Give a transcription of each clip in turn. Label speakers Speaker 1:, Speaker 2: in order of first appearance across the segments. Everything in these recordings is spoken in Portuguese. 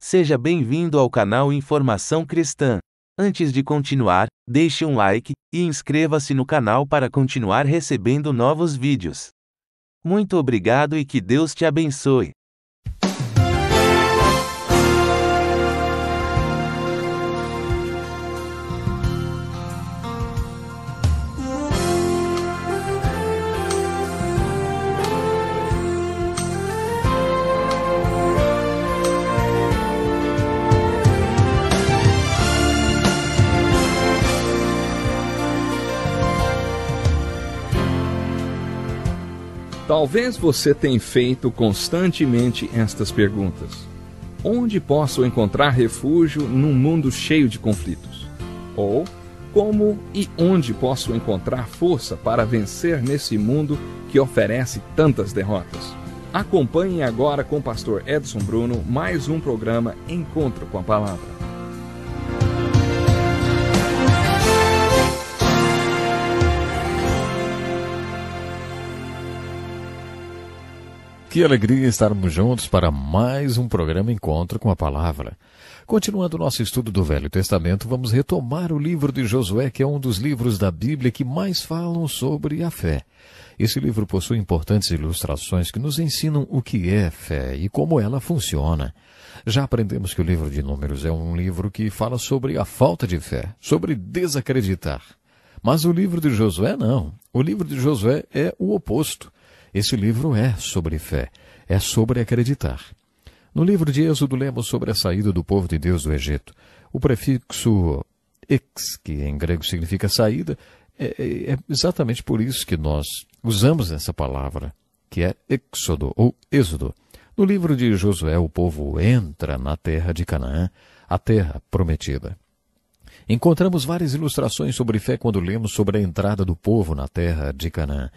Speaker 1: Seja bem-vindo ao canal Informação Cristã. Antes de continuar, deixe um like e inscreva-se no canal para continuar recebendo novos vídeos. Muito obrigado e que Deus te abençoe.
Speaker 2: Talvez você tenha feito constantemente estas perguntas. Onde posso encontrar refúgio num mundo cheio de conflitos? Ou, como e onde posso encontrar força para vencer nesse mundo que oferece tantas derrotas? Acompanhe agora com o pastor Edson Bruno mais um programa Encontro com a Palavra.
Speaker 3: Que alegria estarmos juntos para mais um programa Encontro com a Palavra. Continuando o nosso estudo do Velho Testamento, vamos retomar o livro de Josué, que é um dos livros da Bíblia que mais falam sobre a fé. Esse livro possui importantes ilustrações que nos ensinam o que é fé e como ela funciona. Já aprendemos que o livro de Números é um livro que fala sobre a falta de fé, sobre desacreditar. Mas o livro de Josué não. O livro de Josué é o oposto. Esse livro é sobre fé, é sobre acreditar. No livro de Êxodo lemos sobre a saída do povo de Deus do Egito. O prefixo ex, que em grego significa saída, é exatamente por isso que nós usamos essa palavra, que é êxodo ou êxodo. No livro de Josué, o povo entra na terra de Canaã, a terra prometida. Encontramos várias ilustrações sobre fé quando lemos sobre a entrada do povo na terra de Canaã.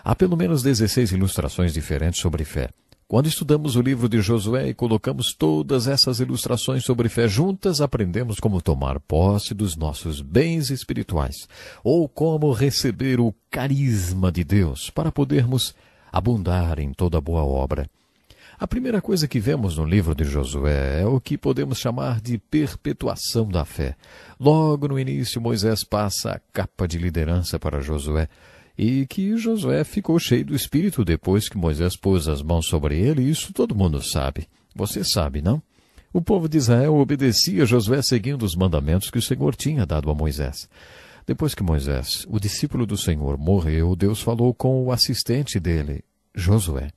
Speaker 3: Há pelo menos 16 ilustrações diferentes sobre fé. Quando estudamos o livro de Josué e colocamos todas essas ilustrações sobre fé juntas, aprendemos como tomar posse dos nossos bens espirituais, ou como receber o carisma de Deus para podermos abundar em toda boa obra. A primeira coisa que vemos no livro de Josué é o que podemos chamar de perpetuação da fé. Logo no início, Moisés passa a capa de liderança para Josué, e que Josué ficou cheio do Espírito depois que Moisés pôs as mãos sobre ele, e isso todo mundo sabe. Você sabe, não? O povo de Israel obedecia a Josué seguindo os mandamentos que o Senhor tinha dado a Moisés. Depois que Moisés, o discípulo do Senhor, morreu, Deus falou com o assistente dele, Josué.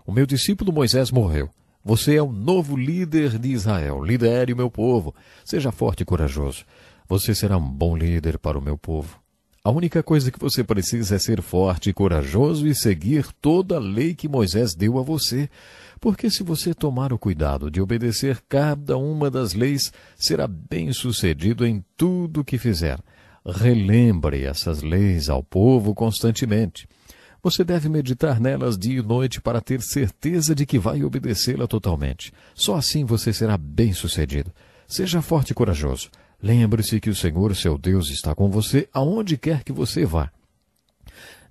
Speaker 3: O meu discípulo Moisés morreu. Você é o novo líder de Israel. Lidere o meu povo. Seja forte e corajoso. Você será um bom líder para o meu povo. A única coisa que você precisa é ser forte e corajoso e seguir toda a lei que Moisés deu a você. Porque se você tomar o cuidado de obedecer cada uma das leis, será bem-sucedido em tudo o que fizer. Relembre essas leis ao povo constantemente. Você deve meditar nelas dia e noite para ter certeza de que vai obedecê-la totalmente. Só assim você será bem-sucedido. Seja forte e corajoso. Lembre-se que o Senhor, seu Deus, está com você aonde quer que você vá.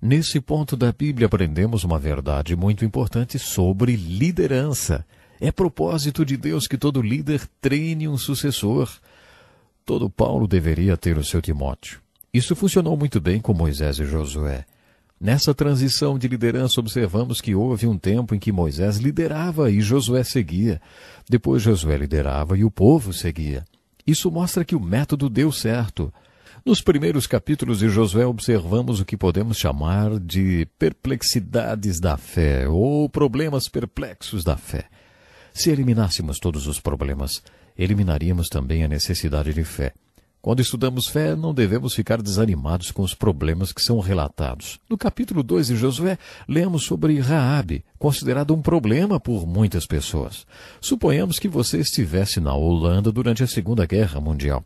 Speaker 3: Nesse ponto da Bíblia aprendemos uma verdade muito importante sobre liderança. É propósito de Deus que todo líder treine um sucessor. Todo Paulo deveria ter o seu Timóteo. Isso funcionou muito bem com Moisés e Josué. Nessa transição de liderança, observamos que houve um tempo em que Moisés liderava e Josué seguia. Depois Josué liderava e o povo seguia. Isso mostra que o método deu certo. Nos primeiros capítulos de Josué observamos o que podemos chamar de perplexidades da fé ou problemas perplexos da fé. Se eliminássemos todos os problemas, eliminaríamos também a necessidade de fé. Quando estudamos fé, não devemos ficar desanimados com os problemas que são relatados. No capítulo 2 de Josué, lemos sobre Raabe, considerado um problema por muitas pessoas. Suponhamos que você estivesse na Holanda durante a Segunda Guerra Mundial.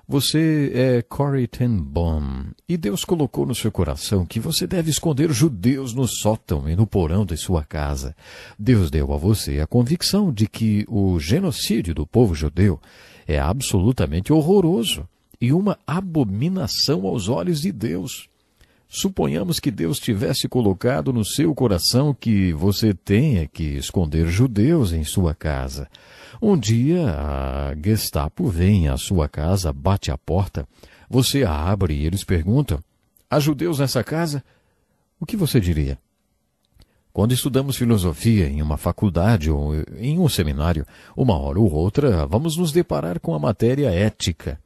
Speaker 3: Você é Corrie ten Boom, e Deus colocou no seu coração que você deve esconder judeus no sótão e no porão de sua casa. Deus deu a você a convicção de que o genocídio do povo judeu é absolutamente horroroso e uma abominação aos olhos de Deus. Suponhamos que Deus tivesse colocado no seu coração que você tenha que esconder judeus em sua casa. Um dia a Gestapo vem à sua casa, bate à porta, você a abre e eles perguntam: há judeus nessa casa? O que você diria? Quando estudamos filosofia em uma faculdade ou em um seminário, uma hora ou outra, vamos nos deparar com a matéria ética.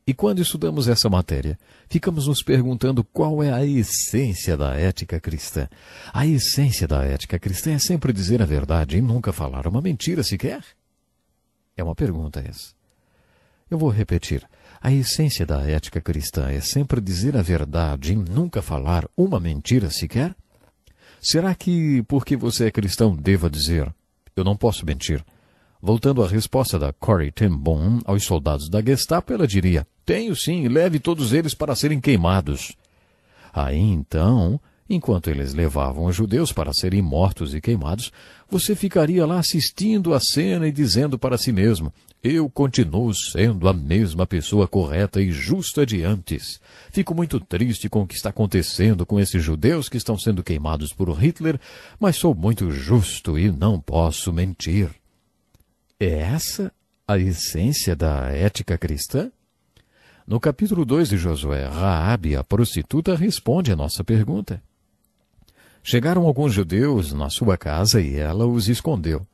Speaker 3: E quando estudamos essa matéria, ficamos nos perguntando qual é a essência da ética cristã. A essência da ética cristã é sempre dizer a verdade e nunca falar uma mentira sequer? É uma pergunta essa. Eu vou repetir. A essência da ética cristã é sempre dizer a verdade e nunca falar uma mentira sequer? Será que, porque você é cristão, deva dizer: eu não posso mentir? Voltando à resposta da Corrie ten Boom aos soldados da Gestapo, ela diria: tenho sim, leve todos eles para serem queimados. Aí então, enquanto eles levavam os judeus para serem mortos e queimados, você ficaria lá assistindo a cena e dizendo para si mesmo: eu continuo sendo a mesma pessoa correta e justa de antes. Fico muito triste com o que está acontecendo com esses judeus que estão sendo queimados por Hitler, mas sou muito justo e não posso mentir. É essa a essência da ética cristã? No capítulo 2 de Josué, Raabe, a prostituta, responde a nossa pergunta. Chegaram alguns judeus na sua casa e ela os escondeu.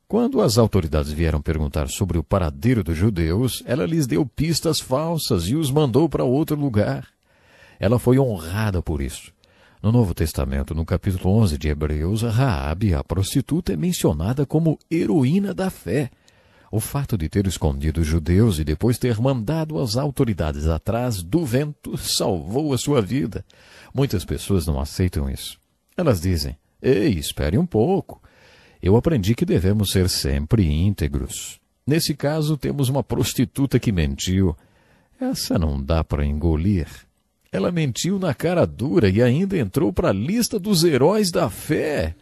Speaker 3: Quando as autoridades vieram perguntar sobre o paradeiro dos judeus, ela lhes deu pistas falsas e os mandou para outro lugar. Ela foi honrada por isso. No Novo Testamento, no capítulo 11 de Hebreus, Raabe, a prostituta, é mencionada como heroína da fé. O fato de ter escondido os judeus e depois ter mandado as autoridades atrás do vento salvou a sua vida. Muitas pessoas não aceitam isso. Elas dizem: ei, espere um pouco. Eu aprendi que devemos ser sempre íntegros. Nesse caso, temos uma prostituta que mentiu. Essa não dá para engolir. Ela mentiu na cara dura e ainda entrou para a lista dos heróis da fé.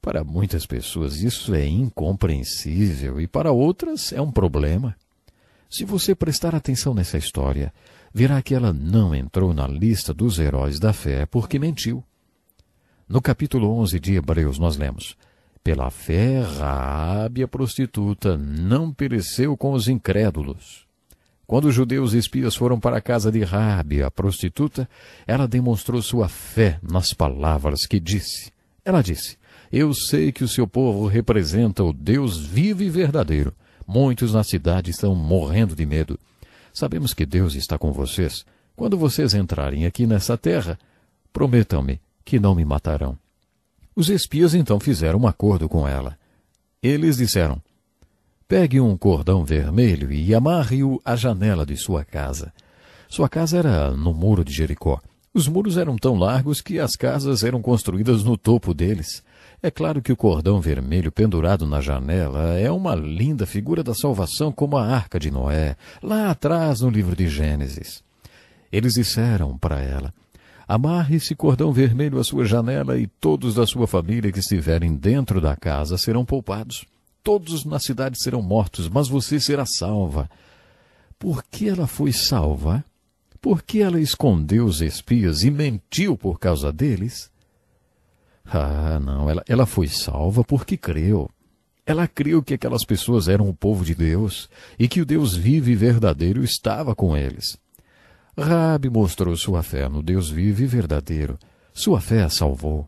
Speaker 3: Para muitas pessoas isso é incompreensível e para outras é um problema. Se você prestar atenção nessa história, verá que ela não entrou na lista dos heróis da fé porque mentiu. No capítulo 11 de Hebreus nós lemos: pela fé, Raabe, a prostituta, não pereceu com os incrédulos. Quando os judeus espias foram para a casa de Raabe, a prostituta, ela demonstrou sua fé nas palavras que disse. Ela disse: eu sei que o seu povo representa o Deus vivo e verdadeiro. Muitos na cidade estão morrendo de medo. Sabemos que Deus está com vocês. Quando vocês entrarem aqui nessa terra, prometam-me que não me matarão. Os espias então fizeram um acordo com ela. Eles disseram: pegue um cordão vermelho e amarre-o à janela de sua casa. Sua casa era no muro de Jericó. Os muros eram tão largos que as casas eram construídas no topo deles. É claro que o cordão vermelho pendurado na janela é uma linda figura da salvação, como a Arca de Noé, lá atrás no livro de Gênesis. Eles disseram para ela: amarre esse cordão vermelho à sua janela e todos da sua família que estiverem dentro da casa serão poupados. Todos na cidade serão mortos, mas você será salva. Por que ela foi salva? Por que ela escondeu os espias e mentiu por causa deles? Ah, não, ela foi salva porque creu. Ela creu que aquelas pessoas eram o povo de Deus e que o Deus vivo e verdadeiro estava com eles. Raabe mostrou sua fé no Deus vivo e verdadeiro. Sua fé a salvou.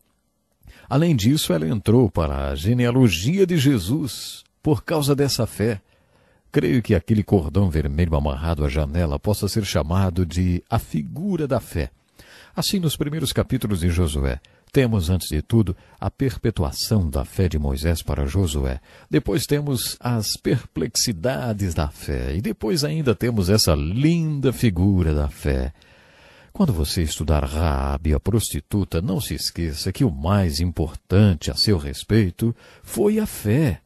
Speaker 3: Além disso, ela entrou para a genealogia de Jesus por causa dessa fé. Creio que aquele cordão vermelho amarrado à janela possa ser chamado de a figura da fé. Assim, nos primeiros capítulos de Josué, temos, antes de tudo, a perpetuação da fé de Moisés para Josué. Depois temos as perplexidades da fé. E depois ainda temos essa linda figura da fé. Quando você estudar Raabe, a prostituta, não se esqueça que o mais importante a seu respeito foi a fé.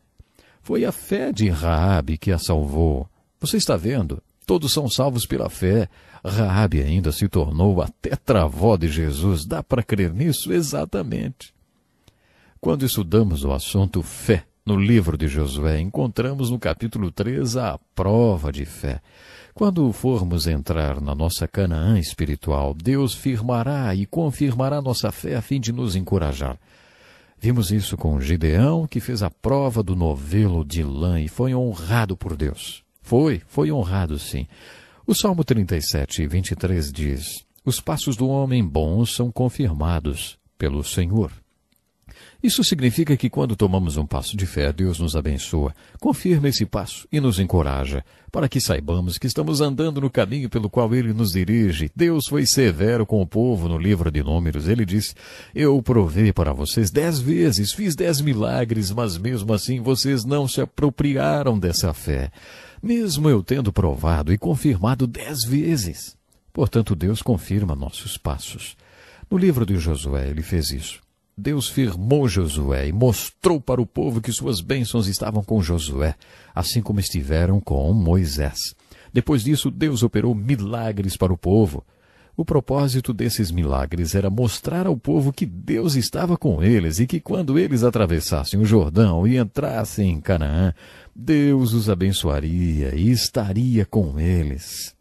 Speaker 3: Foi a fé de Raabe que a salvou. Você está vendo? Todos são salvos pela fé. Raabe ainda se tornou a tetravó de Jesus. Dá para crer nisso? Exatamente. Quando estudamos o assunto fé No livro de Josué, encontramos no capítulo 3 a prova de fé. Quando formos entrar na nossa Canaã espiritual, Deus firmará e confirmará nossa fé a fim de nos encorajar. Vimos isso com Gideão, que fez a prova do novelo de lã e foi honrado por Deus. Foi honrado, sim. O Salmo 37, 23 diz: os passos do homem bom são confirmados pelo Senhor. Isso significa que quando tomamos um passo de fé, Deus nos abençoa, confirma esse passo e nos encoraja, para que saibamos que estamos andando no caminho pelo qual Ele nos dirige. Deus foi severo com o povo no livro de Números. Ele disse: eu provei para vocês 10 vezes, fiz 10 milagres, mas mesmo assim vocês não se apropriaram dessa fé, mesmo eu tendo provado e confirmado 10 vezes. Portanto, Deus confirma nossos passos. No livro de Josué, ele fez isso. Deus firmou Josué e mostrou para o povo que suas bênçãos estavam com Josué, assim como estiveram com Moisés. Depois disso, Deus operou milagres para o povo. O propósito desses milagres era mostrar ao povo que Deus estava com eles e que quando eles atravessassem o Jordão e entrassem em Canaã, Deus os abençoaria e estaria com eles.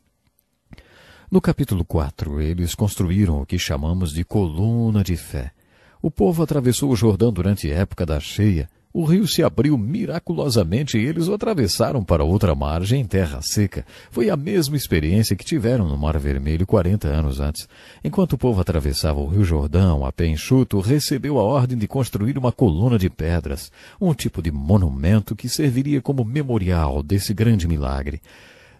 Speaker 3: No capítulo 4, eles construíram o que chamamos de coluna de fé. O povo atravessou o Jordão durante a época da cheia. O rio se abriu miraculosamente e eles o atravessaram para outra margem em terra seca. Foi a mesma experiência que tiveram no Mar Vermelho 40 anos antes. Enquanto o povo atravessava o rio Jordão a pé enxuto, recebeu a ordem de construir uma coluna de pedras, um tipo de monumento que serviria como memorial desse grande milagre.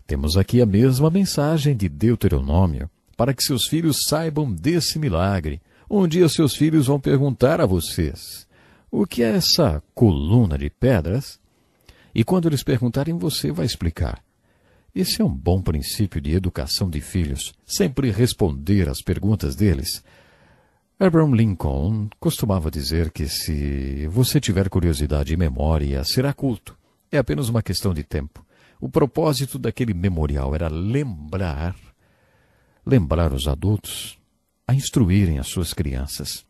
Speaker 3: Temos aqui a mesma mensagem de Deuteronômio, para que seus filhos saibam desse milagre. Um dia seus filhos vão perguntar a vocês: o que é essa coluna de pedras? E quando eles perguntarem, você vai explicar. Esse é um bom princípio de educação de filhos, sempre responder às perguntas deles. Abraham Lincoln costumava dizer que se você tiver curiosidade e memória, será culto. É apenas uma questão de tempo. O propósito daquele memorial era lembrar os adultos a instruírem as suas crianças.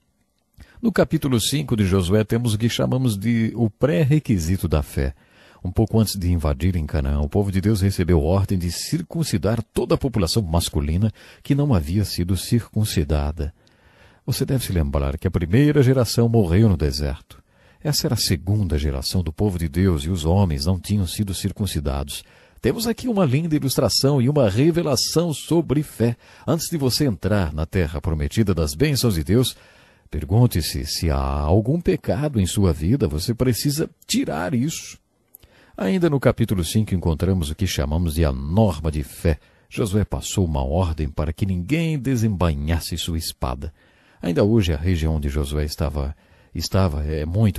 Speaker 3: No capítulo 5 de Josué temos o que chamamos de o pré-requisito da fé. Um pouco antes de invadirem Canaã, o povo de Deus recebeu ordem de circuncidar toda a população masculina que não havia sido circuncidada. Você deve se lembrar que a primeira geração morreu no deserto. Essa era a segunda geração do povo de Deus e os homens não tinham sido circuncidados. Temos aqui uma linda ilustração e uma revelação sobre fé. Antes de você entrar na terra prometida das bênçãos de Deus, pergunte-se se há algum pecado em sua vida. Você precisa tirar isso. Ainda no capítulo 5 encontramos o que chamamos de a norma de fé. Josué passou uma ordem para que ninguém desembainhasse sua espada. Ainda hoje a região onde Josué estava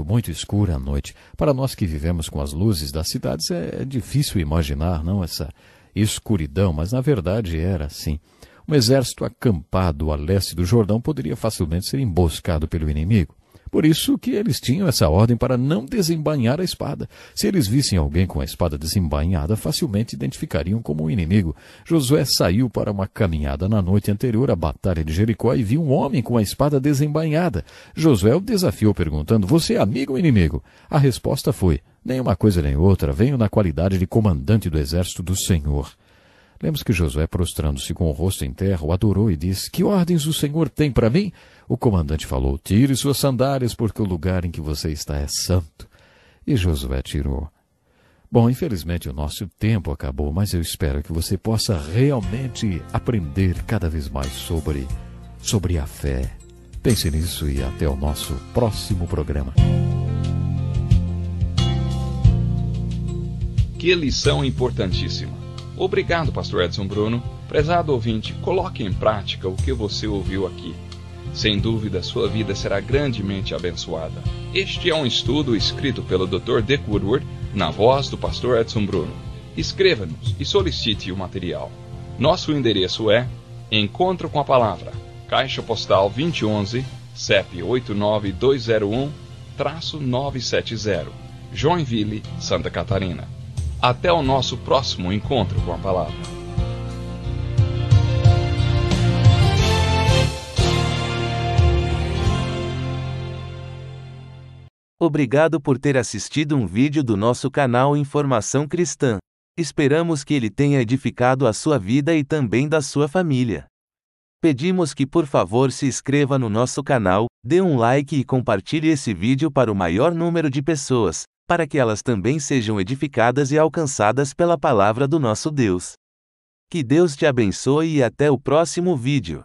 Speaker 3: muito escura à noite. Para nós que vivemos com as luzes das cidades é difícil imaginar, não, essa escuridão, mas na verdade era assim. Um exército acampado a leste do Jordão poderia facilmente ser emboscado pelo inimigo. Por isso que eles tinham essa ordem para não desembainhar a espada. Se eles vissem alguém com a espada desembainhada, facilmente identificariam como um inimigo. Josué saiu para uma caminhada na noite anterior à batalha de Jericó e viu um homem com a espada desembainhada. Josué o desafiou perguntando: você é amigo ou inimigo? A resposta foi: nem uma coisa nem outra, venho na qualidade de comandante do exército do Senhor. Lemos que Josué, prostrando-se com o rosto em terra, o adorou e disse: que ordens o Senhor tem para mim? O comandante falou: tire suas sandálias, porque o lugar em que você está é santo. E Josué tirou. Bom, infelizmente o nosso tempo acabou, mas eu espero que você possa realmente aprender cada vez mais sobre a fé. Pense nisso e até o nosso próximo programa.
Speaker 2: Que lição importantíssima. Obrigado, pastor Edson Bruno. Prezado ouvinte, coloque em prática o que você ouviu aqui. Sem dúvida, sua vida será grandemente abençoada. Este é um estudo escrito pelo Dr. Dick Woodward, na voz do pastor Edson Bruno. Escreva-nos e solicite o material. Nosso endereço é Encontro com a Palavra, Caixa Postal 2011, CEP 89201-970, Joinville, Santa Catarina. Até o nosso próximo encontro com a Palavra.
Speaker 1: Obrigado por ter assistido um vídeo do nosso canal Informação Cristã. Esperamos que ele tenha edificado a sua vida e também da sua família. Pedimos que por favor se inscreva no nosso canal, dê um like e compartilhe esse vídeo para o maior número de pessoas, para que elas também sejam edificadas e alcançadas pela palavra do nosso Deus. Que Deus te abençoe e até o próximo vídeo.